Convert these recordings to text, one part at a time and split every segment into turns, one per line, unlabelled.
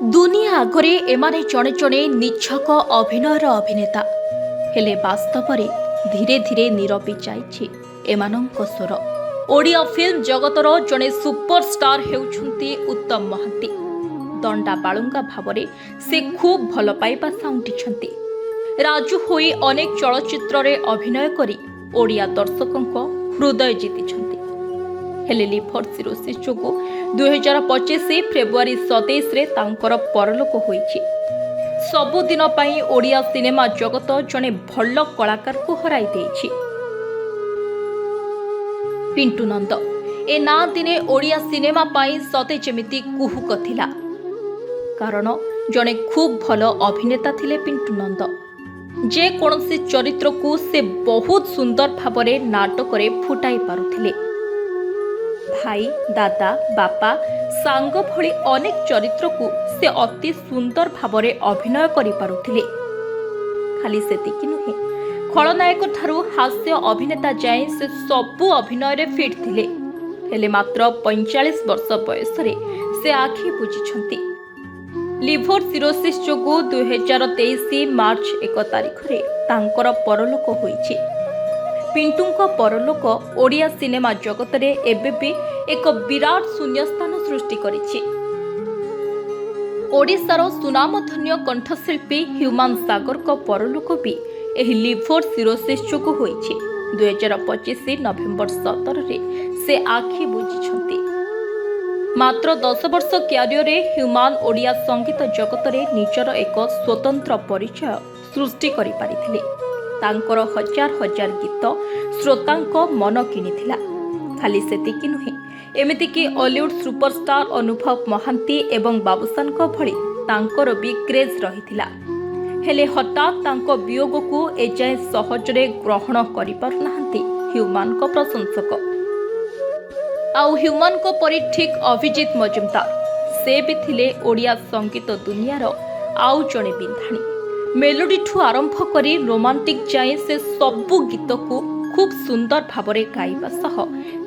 दुनिया आगरे एमाने जड़े जड़े निछक अभिनयर अभिनेता हेले वास्तव धीरे धीरे नीरवी जाइछि एमानंक स्वर। ओडिया फिल्म जगतर जड़े सुपरस्टार हेउछन्ति उत्तम महांती। दंडा बालुंगा भावरे से खूब भल पाइबा साउंटिछन्ति। राजू होई अनेक चलचित्र रे अभिनय करी ओडिया दर्शकंक हृदय जीतिछन्ति। हेले लिभर सिरोसिस जोगु 2025 फेब्रुआरी 27 रे तांकर परलोक होईछि। सबुदिन पाई ओडिया सिनेमा जगत जने भल कलाकार को हराई देछि। पिंटू नंद ए ना दिने ओडिया सिनेमा पाई सते जेमिति कुहुक थिला, कारण जने खूब भल अभिनेता थिले पिंटू नंद। जे कोनसी चरित्र को से बहुत सुंदर भावरे नाटक रे फुटाई पारुथिले। भाई, दादा, बापा, सांग भली अनेक चरित्र को से अति सुंदर भावरे अभिनय करि पारुथिले। खाली सेतिकी नुहे, खलनायक ठारू हास्य अभिनेता जाए से सबु अभिनय रे फिट थिले। हेले मात्र 45 वर्ष बयस रे से आखि बुझिछन्ति। लिभर सिरोसिस जोगु 2023 मार्च 1 तारिख रे तांकर परलोक होईछि। पिंटूंको परलोक ओडिया सिनेमा जगत रे एबे भी एक विराट शून्यस्थान सृष्टि करिछि। ओडिशार सुनामधन्य कंठशिल्पी ह्यूमान सागर को परलोक भी एही लिभर सिरोसिस जोगु होईछि। 2025 नवेम्बर 17 रे से आखि बुझिछन्ति। मात्र 10 वर्ष क्यारियर रे ह्यूमान ओडिया संगीत जगत रे निजर एक स्वतंत्र परिचय सृष्टि करि पारिथिले। तांकर हजार हजार गीत श्रोतांक मन किनिथिला। खाली सेतिकी नुहे, एमिति कि ऑलीवुड सुपरस्टार अनुभव महांती एवं बाबूसान को भली तांकर भी क्रेज रहिथिला। हेले हठात तांको वियोग को एजाए सहजरे ग्रहण करि पारुनाहांती ह्यूमान को प्रशंसक। आउ ह्यूमान को परि ठीक अभिजीत मजुमदार से भी थिले ओडिया संगीत दुनियार आउ जणे बिंधाणी। मेलोडी ठू आरंभ करी रोमांटिक जाए से सबु गीत को खूब सुंदर भावरे गाइबा सह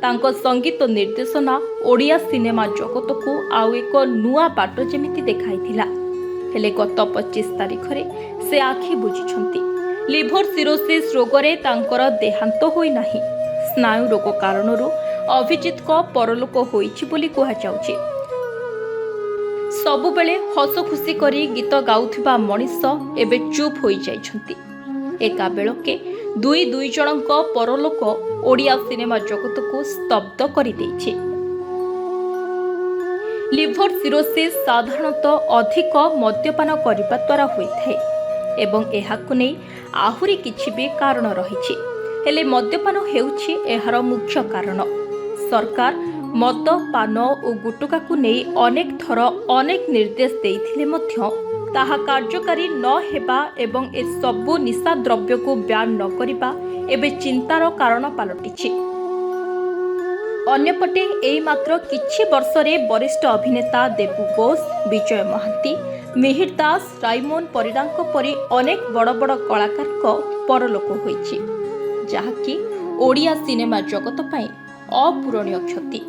तांको संगीत निर्देशना ओडिया सिनेमा जगत को आउ एक नुआ बाट जेमिति देखाइथिला। हेले गत 25 तारिख रे से आखि बुझिछन्ति। लिभर सिरोसिस रोगरे तांकर देहांत होई नाही। स्नायु रोग कारणरू अभिजीत को परलोक होईछि बोली कुहा जाउछि। सबुबेले हस खुशी करी गीत गाउथिबा मनीष एबे चुप होई जाइछन्ति। एका बेलके दुई जनक परलोक ओडिया सिनेमा जगत को स्तब्ध करि दैछि। लिभर सिरोसिस साधारणतः अधिक मद्यपान करबा द्वारा होइथाय एवं एहाकु नै आहुरी किछि भी कारण रहिछि। हेले मद्यपान हेउछि एहार मुख्य कारण। सरकार मद, पान और गुटुका को नहीं अनेक थर अनेक निर्देश देइथिले मध्य ताहा कार्यकारी न हेबा एवं ए सबु निशा द्रव्य को ब्यान न करिबा एबे चिंतार कारण पालटिछि। अन्यपटे एई मात्र किछि वर्षरे वरिष्ठ अभिनेता देबू बोस, विजय महांती, मिहिर दास, राइमोन परिडांक परि अनेक बड़ बड़ कलाकार को परलोक होइछि, जाहाकि ओडिया सिनेमा जगत पई अपूरणीय क्षति।